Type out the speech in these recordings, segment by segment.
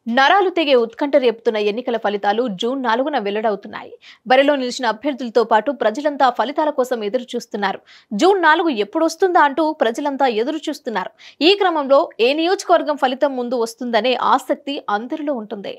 నరాలు తెగే ఉత్కంఠ రేపుతున్న ఎన్నికల ఫలితాలు జూన్ 4న వెల్లడవుతున్నాయి. బరిలో నిలిచిన అభ్యర్థులతో పాటు ప్రజలంతా ఫలితాల కోసం ఎదురు చూస్తున్నారు. జూన్ 4 ఎప్పుడొస్తుందా అంటూ ప్రజలంతా ఎదురు చూస్తున్నారు. ఈ క్రమంలో ఏ నియోజకవర్గం ఫలితం ముందు వస్తుందనే ఆసక్తి అందరిలో ఉంటుంది.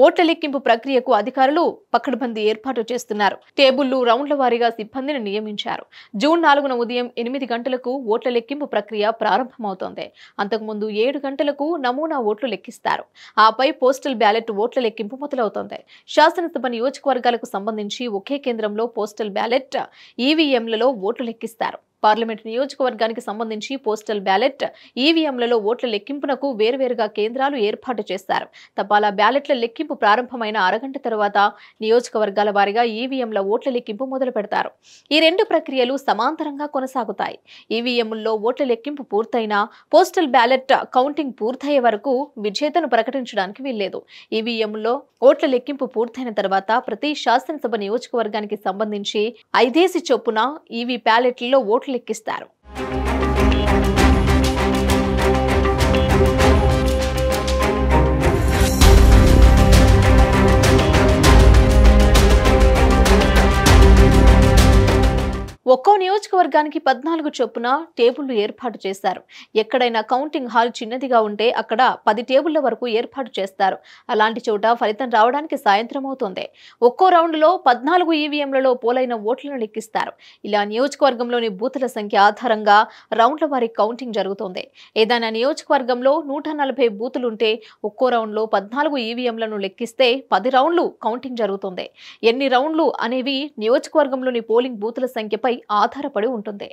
ఓట్ల లెక్కింపు ప్రక్రియకు అధికారులు పకడ్బందీ ఏర్పాటు చేస్తున్నారు. టేబుళ్లు, రౌండ్ల వారీగా సిబ్బందిని నియమించారు. జూన్ 4న ఉదయం 8 గంటలకు ఓట్ల లెక్కింపు ప్రక్రియ ప్రారంభమవుతోంది. అంతకుముందు 7 గంటలకు నమూనా ఓట్లు లెక్కిస్తారు. ఆపై పోస్టల్ బ్యాలెట్ ఓట్ల లెక్కింపు మొదలవుతోంది. శాసనసభ నియోజకవర్గాలకు సంబంధించి ఒకే కేంద్రంలో పోస్టల్ బ్యాలెట్, ఈవీఎంలలో ఓట్లు లెక్కిస్తారు. పార్లమెంట్ నియోజకవర్గానికి సంబంధించి పోస్టల్ బ్యాలెట్, ఈవీఎంలలో ఓట్ల లెక్కింపునకు వేర్వేరుగా కేంద్రాలు ఏర్పాటు చేస్తారు. తపాలా బ్యాలెట్ల లెక్కింపు ప్రారంభమైన అరగంట తర్వాత నియోజకవర్గాల వారీగా ఈవీఎంల ఓట్ల లెక్కింపు మొదలు పెడతారు. ఈ రెండు ప్రక్రియలు సమాంతరంగా కొనసాగుతాయి. ఈవీఎంల్లో ఓట్ల లెక్కింపు పూర్తయినా పోస్టల్ బ్యాలెట్ కౌంటింగ్ పూర్తయ్యే వరకు విజేతను ప్రకటించడానికి వీల్లేదు. ఈవీఎంలో ఓట్ల లెక్కింపు పూర్తయిన తర్వాత ప్రతి శాసనసభ నియోజకవర్గానికి సంబంధించి 5 చొప్పున ఈవీ బ్యాలెట్లలో ఓట్లు లెక్కిస్తారు. ఒక్కో నియోజకవర్గానికి 14 చొప్పున టేబుళ్లు ఏర్పాటు చేశారు. ఎక్కడైనా కౌంటింగ్ హాల్ చిన్నదిగా ఉంటే అక్కడ 10 టేబుళ్ల వరకు ఏర్పాటు చేస్తారు. అలాంటి చోట ఫలితం రావడానికి సాయంత్రం అవుతోంది. ఒక్కో రౌండ్లో 14 ఈవీఎంలలో పోలైన ఓట్లను లెక్కిస్తారు. ఇలా నియోజకవర్గంలోని బూతుల సంఖ్య ఆధారంగా రౌండ్ల వారీ కౌంటింగ్ జరుగుతోంది. ఏదైనా నియోజకవర్గంలో 140 బూతులుంటే ఒక్కో రౌండ్లో 14 ఈవీఎంలను లెక్కిస్తే 10 రౌండ్లు కౌంటింగ్ జరుగుతుంది. ఎన్ని రౌండ్లు అనేవి నియోజకవర్గంలోని పోలింగ్ బూతుల సంఖ్యపై ఆధారపడి ఉంటుంది.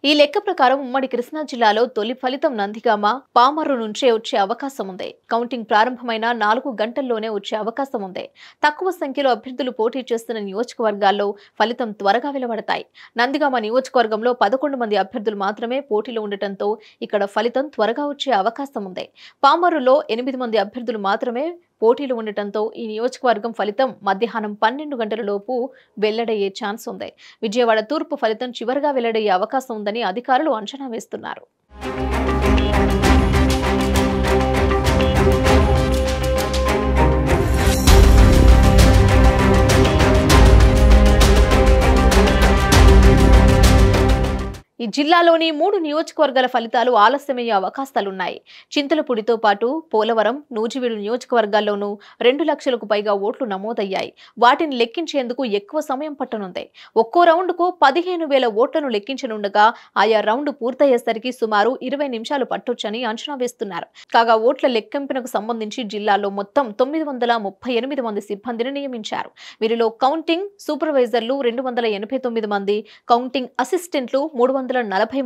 ఈ లెక్క ప్రకారం ఉమ్మడి కృష్ణా జిల్లాలో తొలి ఫలితం నందిగామ, పామర్రు నుంచే వచ్చే అవకాశం ఉంది. కౌంటింగ్ ప్రారంభమైన 4 గంటల్లోనే వచ్చే అవకాశం ఉంది. తక్కువ సంఖ్యలో అభ్యర్థులు పోటీ చేస్తున్న నియోజకవర్గాల్లో ఫలితం త్వరగా వెలువడతాయి. నందిగామ నియోజకవర్గంలో 11 మంది అభ్యర్థులు మాత్రమే పోటీలో ఉండటంతో ఇక్కడ ఫలితం త్వరగా వచ్చే అవకాశం ఉంది. పామర్రులో 8 మంది అభ్యర్థులు మాత్రమే పోటీలు ఉండటంతో ఈ నియోజకవర్గం ఫలితం మధ్యాహ్నం 12 గంటల లోపు వెల్లడయ్యే ఛాన్స్ ఉంది. విజయవాడ తూర్పు ఫలితం చివరిగా వెల్లడయ్యే అవకాశం ఉందని అధికారులు అంచనా వేస్తున్నారు. ఈ జిల్లాలోని 3 నియోజకవర్గాల ఫలితాలు ఆలస్యమయ్యే అవకాశాలున్నాయి. చింతలపూడితో పాటు పోలవరం, నూజివీడు నియోజకవర్గాల్లోనూ 2 లక్షలకు పైగా ఓట్లు నమోదయ్యాయి. వాటిని లెక్కించేందుకు ఎక్కువ సమయం పట్టనుంది. ఒక్కో రౌండ్కు 15,000 ఓట్లను లెక్కించనుండగా ఆయా రౌండ్ పూర్తయ్యేసరికి సుమారు 20 నిమిషాలు పట్టొచ్చని అంచనా వేస్తున్నారు. కాగా ఓట్ల లెక్కింపునకు సంబంధించి జిల్లాలో మొత్తం 938 మంది సిబ్బందిని నియమించారు. వీరిలో కౌంటింగ్ సూపర్వైజర్లు 289 మంది, కౌంటింగ్ అసిస్టెంట్లు 340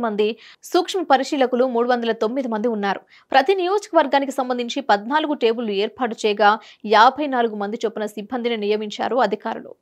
మంది, సూక్ష్మ పరిశీలకులు 309 మంది ఉన్నారు. ప్రతి నియోజకవర్గానికి సంబంధించి 14 టేబుళ్లు ఏర్పాటు చేయగా 54 మంది చొప్పున సిబ్బందిని నియమించారు అధికారులు.